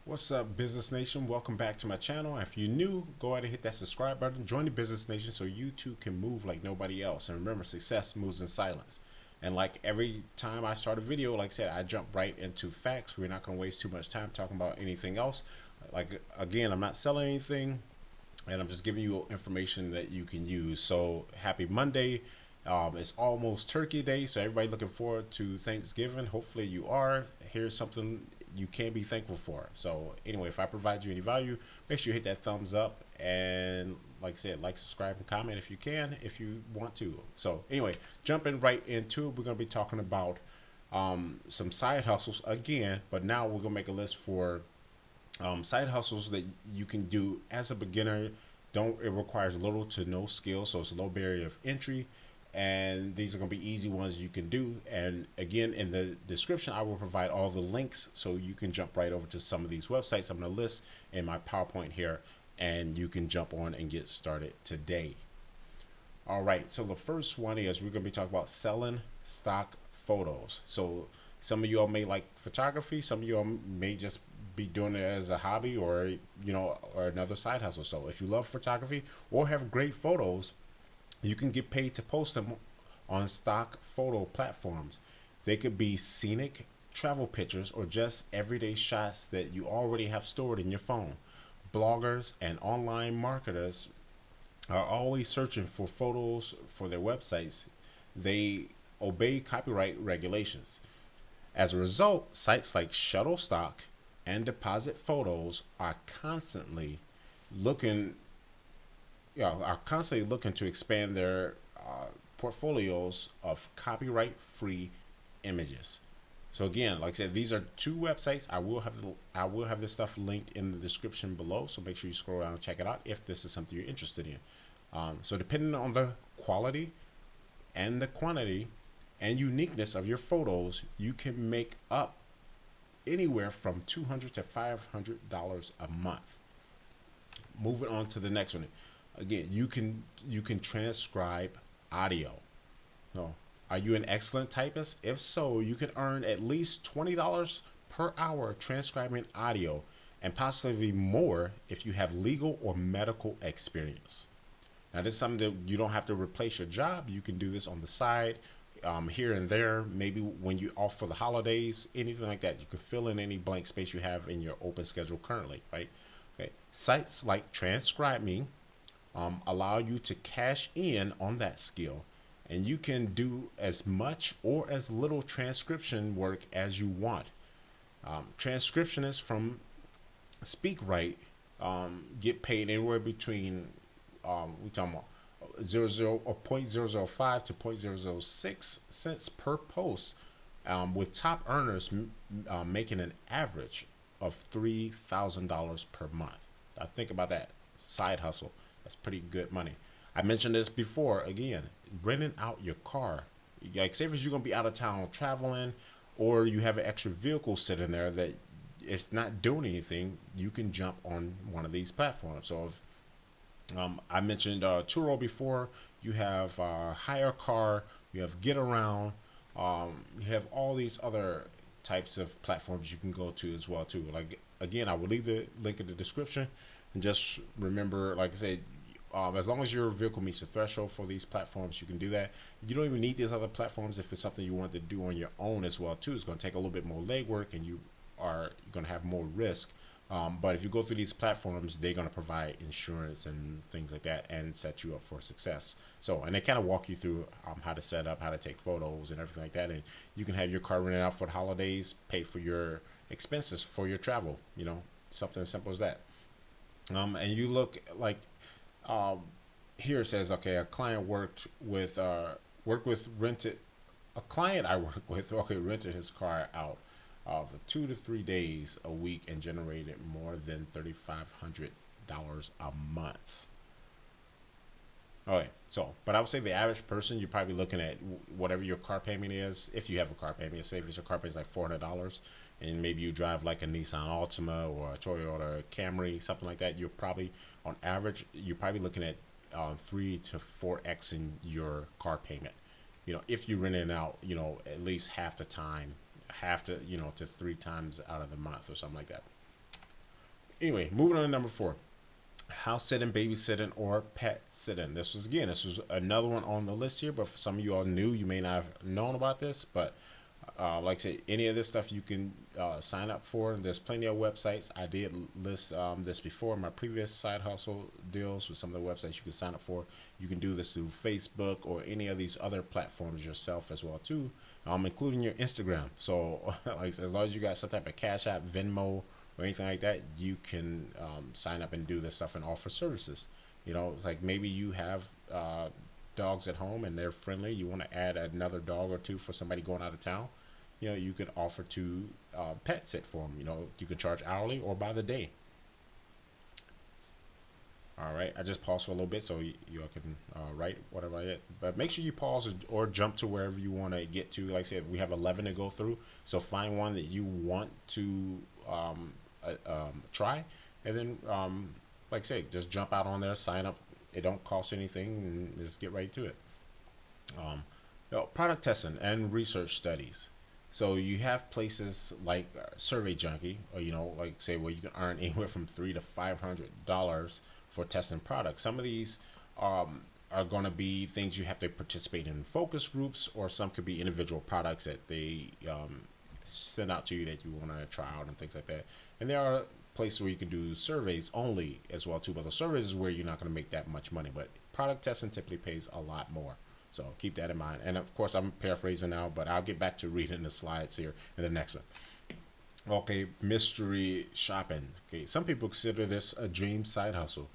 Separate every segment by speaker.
Speaker 1: What's up, Business Nation? Welcome back to my channel. If you're new, go ahead and hit that subscribe button. Join the Business Nation so you too can move like nobody else. And remember, success moves in silence. And like every time I start a video, like I said, I jump right into facts. We're not going to waste too much time talking about anything else. Like, again, I'm not selling anything, and I'm just giving you information that you can use. So happy Monday. It's almost Turkey Day, so everybody looking forward to Thanksgiving. Hopefully you are. Here's something you can be thankful for. So anyway, if I provide you any value, make sure you hit that thumbs up, and like I said, like, subscribe, and comment if you can, if you want to. So anyway, jumping right into it, we're going to be talking about some side hustles again, but now we're going to make a list for side hustles that you can do as a beginner. It requires little to no skill, so it's a low barrier of entry, and these are going to be easy ones you can do. And again, in the description I will provide all the links so you can jump right over to some of these websites I'm going to list in my PowerPoint here, and you can jump on and get started today. All right, so the first one is we're going to be talking about selling stock photos. So some of you all may like photography, some of you all may just be doing it as a hobby, or or another side hustle. So if you love photography or have great photos, you can get paid to post them on stock photo platforms. They could be scenic travel pictures or just everyday shots that you already have stored in your phone. Bloggers and online marketers are always searching for photos for their websites. They obey copyright regulations. As a result, sites like Shutterstock and Deposit Photos are constantly looking to expand their portfolios of copyright-free images. So again, like I said, these are two websites. I will have this stuff linked in the description below. So make sure you scroll down and check it out if this is something you're interested in. So depending on the quality and the quantity and uniqueness of your photos, you can make up anywhere from $200 to $500 a month. Moving on to the next one. Again, you can transcribe audio. So, are you an excellent typist? If so, you can earn at least $20 per hour transcribing audio, and possibly more if you have legal or medical experience. Now, this is something that you don't have to replace your job. You can do this on the side, here and there. Maybe when you're off for the holidays, anything like that. You can fill in any blank space you have in your open schedule currently, right? Okay. Sites like Transcribing allow you to cash in on that skill, and you can do as much or as little transcription work as you want. Transcriptionists from SpeakRite get paid anywhere between we talking about 0.005 to 0.006 cents per post, with top earners making an average of $3,000 per month. Now think about that. Side hustle. That's pretty good money. I mentioned this before. Again, renting out your car. Like, say if you're going to be out of town traveling, or you have an extra vehicle sitting there that it's not doing anything, you can jump on one of these platforms. So if I mentioned Turo before. You have Hire Car, you have Get Around, you have all these other types of platforms you can go to as well too. Like, again, I will leave the link in the description, and just remember, like I said, as long as your vehicle meets the threshold for these platforms, you can do that. You don't even need these other platforms if it's something you want to do on your own as well too. It's going to take a little bit more legwork, and you're going to have more risk. But if you go through these platforms, they're going to provide insurance and things like that, and set you up for success. So, and they kind of walk you through how to set up, how to take photos and everything like that. And you can have your car rented out for the holidays, pay for your expenses for your travel, something as simple as that. And you look like, here it says, okay, a client rented, a client I work with, okay, rented his car out for 2 to 3 days a week and generated more than $3,500 a month. Okay, so, but I would say the average person, you're probably looking at whatever your car payment is. If you have a car payment, say if your car payment is like $400, and maybe you drive like a Nissan Altima or a Toyota Camry, something like that, you're probably, on average, you're probably looking at 3 to 4x in your car payment. If you rent it out, at least half the time, to 3 times out of the month or something like that. Anyway, moving on to number 4. House sitting, babysitting, or pet sitting. This was another one on the list here, but for some of you all new, you may not have known about this, but like I said, any of this stuff you can sign up for. There's plenty of websites. I did list this before in my previous side hustle deals with some of the websites you can sign up for. You can do this through Facebook or any of these other platforms yourself as well too, including your Instagram. So like as long as you got some type of Cash App, Venmo, or anything like that, you can sign up and do this stuff and offer services. It's like maybe you have dogs at home and they're friendly. You want to add another dog or two for somebody going out of town. You could offer to pet sit for them. You can charge hourly or by the day. All right, I just paused for a little bit so you all can write whatever I did. But make sure you pause or jump to wherever you want to get to. Like I said, we have 11 to go through. So find one that you want to try. And then, like I say, just jump out on there, sign up. It don't cost anything, and just get right to it. Product testing and research studies. So you have places like Survey Junkie, or like say where you can earn anywhere from $300 to $500 for testing products. Some of these are going to be things you have to participate in focus groups, or some could be individual products that they send out to you that you want to try out and things like that. And there are places where you can do surveys only as well too. But the surveys is where you're not going to make that much money. But product testing typically pays a lot more. So keep that in mind. And of course, I'm paraphrasing now, but I'll get back to reading the slides here in the next one. Okay, mystery shopping. Okay, some people consider this a dream side hustle,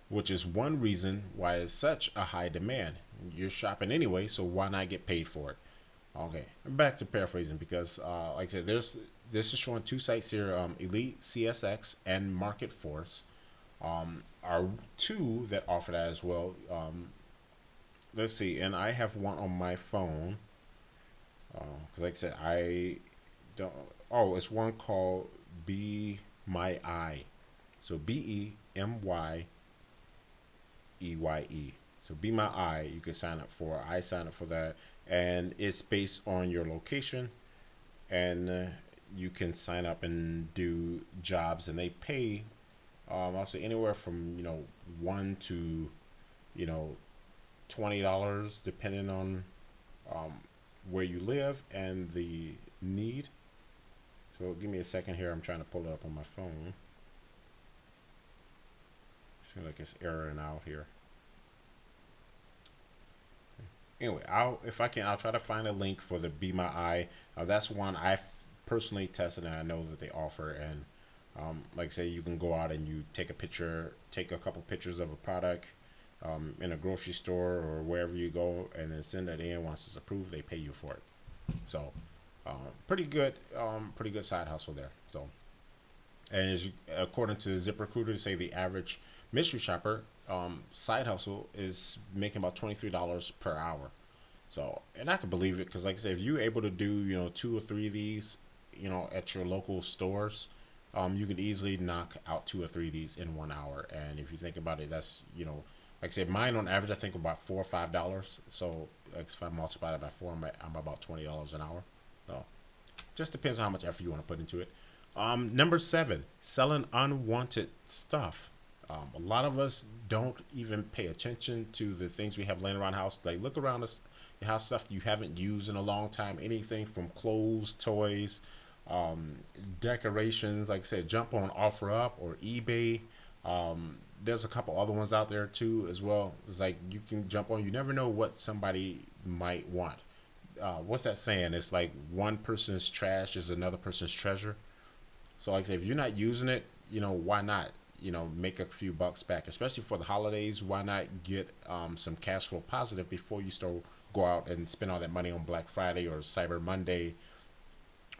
Speaker 1: which is one reason why it's such a high demand. You're shopping anyway, so why not get paid for it? Okay, back to paraphrasing because, like I said, this is showing two sites here, Elite CSX and Market Force, are two that offer that as well. Let's see, and I have one on my phone because, like I said, I don't. Oh, it's one called Be My Eye, so BEMYEYE. So Be My Eye, you can sign up for. I sign up for that, and it's based on your location, and you can sign up and do jobs, and they pay. I'll say anywhere from $1 to $20 depending on where you live and the need. So give me a second here. I'm trying to pull it up on my phone. Seems like it's erroring out here. Anyway, I'll try to find a link for the Be My Eye. That's one I personally tested and I know that they offer. And like I say, you can go out and you take a couple pictures of a product in a grocery store or wherever you go, and then send it in. Once it's approved, they pay you for it. So pretty good side hustle there. So, and according to ZipRecruiter, they say the average mystery shopper side hustle is making about $23 per hour. So, and I can believe it because, like I said, if you're able to do 2 or 3 of these at your local stores, you could easily knock out 2 or 3 of these in 1 hour. And if you think about it, that's like I said, mine on average I think about $4 or $5. So like if I multiply it by 4, I'm about $20 an hour. So just depends on how much effort you want to put into it. Number 7, selling unwanted stuff. A lot of us don't even pay attention to the things we have laying around the house. Like look around the house, stuff you haven't used in a long time. Anything from clothes, toys, decorations. Like I said, jump on OfferUp or eBay. There's a couple other ones out there too as well. It's like you can jump on. You never know what somebody might want. What's that saying? It's like one person's trash is another person's treasure. So like I say, if you're not using it, why not? Make a few bucks back, especially for the holidays. Why not get some cash flow positive before you go out and spend all that money on Black Friday or Cyber Monday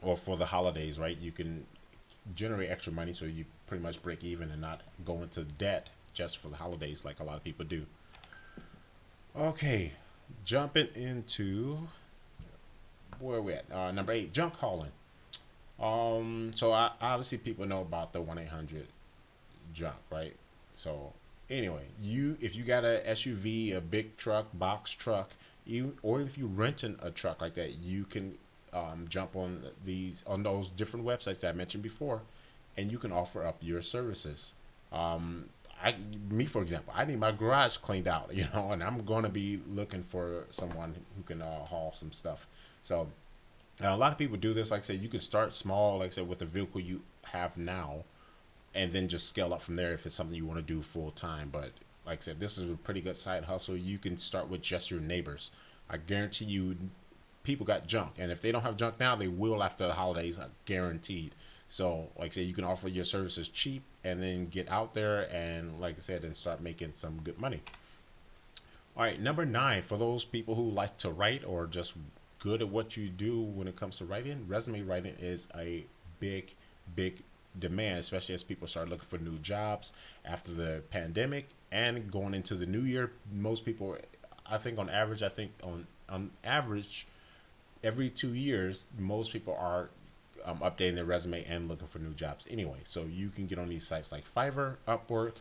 Speaker 1: or for the holidays, right? You can generate extra money so you pretty much break even and not go into debt just for the holidays like a lot of people do. Okay, jumping into where are we at? Number 8, junk hauling. So obviously people know about the 1-800 junk, right? So anyway, if you got a SUV, a big truck, box truck, or if you renting a truck like that, you can jump on those different websites that I mentioned before and you can offer up your services. Um, me for example, I need my garage cleaned out, and I'm going to be looking for someone who can haul some stuff. So a lot of people do this. Like I said, you can start small, like I said, with the vehicle you have now, and then just scale up from there if it's something you want to do full time. But like I said, this is a pretty good side hustle. You can start with just your neighbors. I guarantee you, people got junk, and if they don't have junk now, they will after the holidays, guaranteed. So, like I said, you can offer your services cheap, and then get out there and, like I said, and start making some good money. All right, number 9, for those people who like to write or just good at what you do when it comes to writing, resume writing is a big, big demand, especially as people start looking for new jobs after the pandemic and going into the new year. Most people, I think on average, every 2 years, most people are updating their resume and looking for new jobs anyway. So you can get on these sites like Fiverr, Upwork,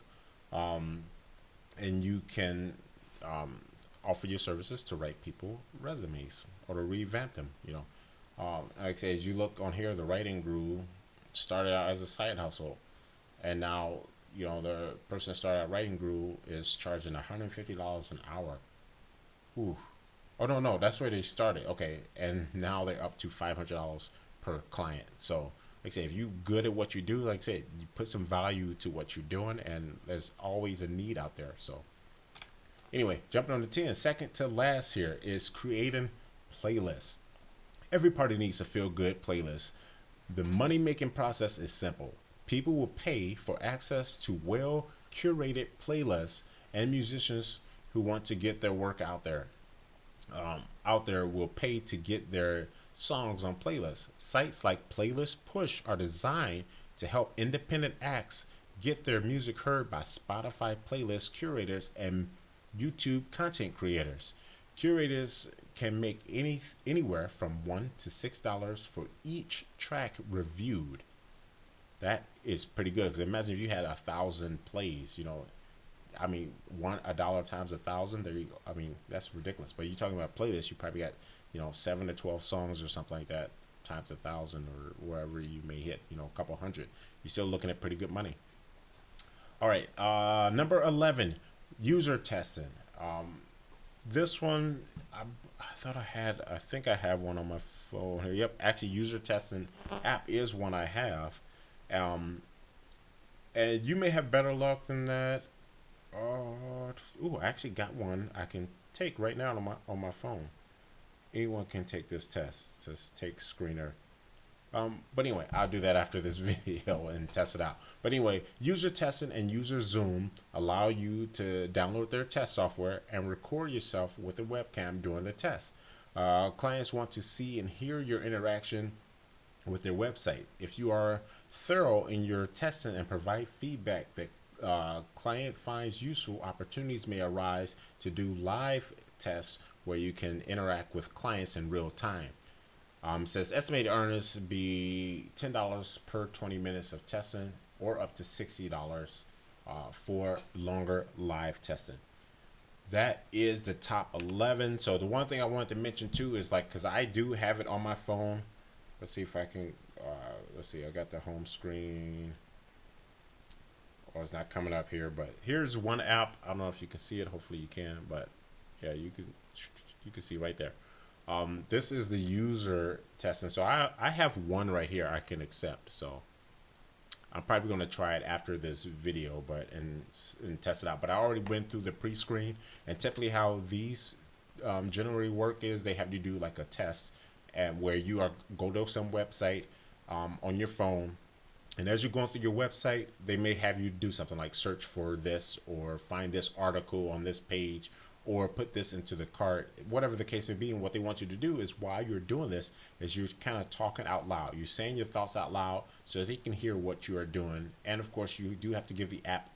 Speaker 1: and you can offer your services to write people resumes or to revamp them. Like I say, as you look on here, the writing grew started out as a side hustle, and now the person that started out writing grew is charging $150 an hour. Ooh. Oh no, that's where they started. Okay, and now they're up to $500 per client. So, like I say, if you good at what you do, like I said, you put some value to what you're doing, and there's always a need out there. So, anyway, jumping on to 10, second to last here is creating playlists. Every party needs a feel good playlist. The money making process is simple. People will pay for access to well curated playlists, and musicians who want to get their work out there will pay to get their songs on playlists. Sites like Playlist Push are designed to help independent acts get their music heard by Spotify playlist curators and YouTube content creators. Curators can make anywhere from $1 to $6 for each track reviewed. That is pretty good, because imagine if you had 1,000 plays. $1 times 1,000. There you go. That's ridiculous. But you're talking about playlists. You probably got 7 to 12 songs or something like that times 1,000 or wherever you may hit. A couple hundred. You're still looking at pretty good money. All right. Number 11, user testing. This one, I think I have one on my phone here. Yep, actually, user testing app is one I have. And you may have better luck than that. I actually got one I can take right now on my phone. Anyone can take this test. Just take screener. But anyway, I'll do that after this video and test it out. But anyway, user testing and user Zoom allow you to download their test software and record yourself with a webcam during the test. Clients want to see and hear your interaction with their website. If you are thorough in your testing and provide feedback that client finds useful, opportunities may arise to do live tests where you can interact with clients in real time. Says estimated earnings be $10 per 20 minutes of testing, or up to $60 for longer live testing. That is the top 11. So the one thing I wanted to mention too is, like, because I do have it on my phone. Let's see if I can. Let's see. I got the home screen. Oh, it's not coming up here, but here's one app. I don't know if you can see it. Hopefully you can, but yeah, you can see right there. This is the user testing. So I have one right here I can accept. So I'm probably going to try it after this video, and test it out. But I already went through the pre-screen, and typically how these generally work is they have you do like a test, and where you are go to some website on your phone. And as you're going through your website, they may have you do something like search for this, or find this article on this page, or put this into the cart, whatever the case may be. And what they want you to do is, while you're doing this, is you're kind of talking out loud. You're saying your thoughts out loud so they can hear what you are doing. And of course, you do have to give the app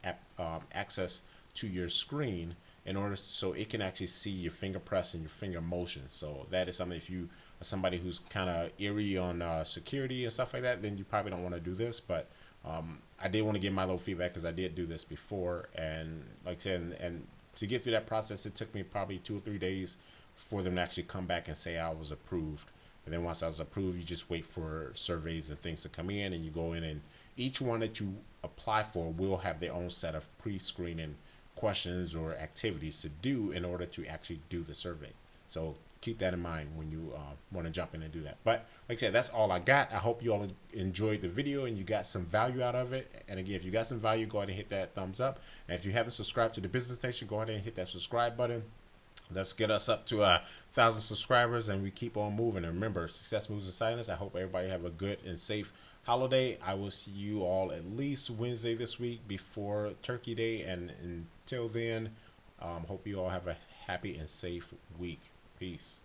Speaker 1: access to your screen in order so it can actually see your finger press and your finger motions. So that is something, if you are somebody who's kind of eerie on security and stuff like that, then you probably don't want to do this. But I did want to give my little feedback, because I did do this before, and like I said, and to get through that process, it took me probably 2 or 3 days for them to actually come back and say I was approved. And then once I was approved, you just wait for surveys and things to come in, and you go in and each one that you apply for will have their own set of pre-screening questions or activities to do in order to actually do the survey. So keep that in mind when you want to jump in and do that. But like I said, that's all I got. I hope you all enjoyed the video and you got some value out of it. And again, if you got some value, go ahead and hit that thumbs up. And if you haven't subscribed to the Business Nation, go ahead and hit that subscribe button. Let's get us up to 1,000 subscribers and we keep on moving. And remember, success moves in silence. I hope everybody have a good and safe holiday. I will see you all at least Wednesday this week before Turkey Day. And until then, hope you all have a happy and safe week. Peace.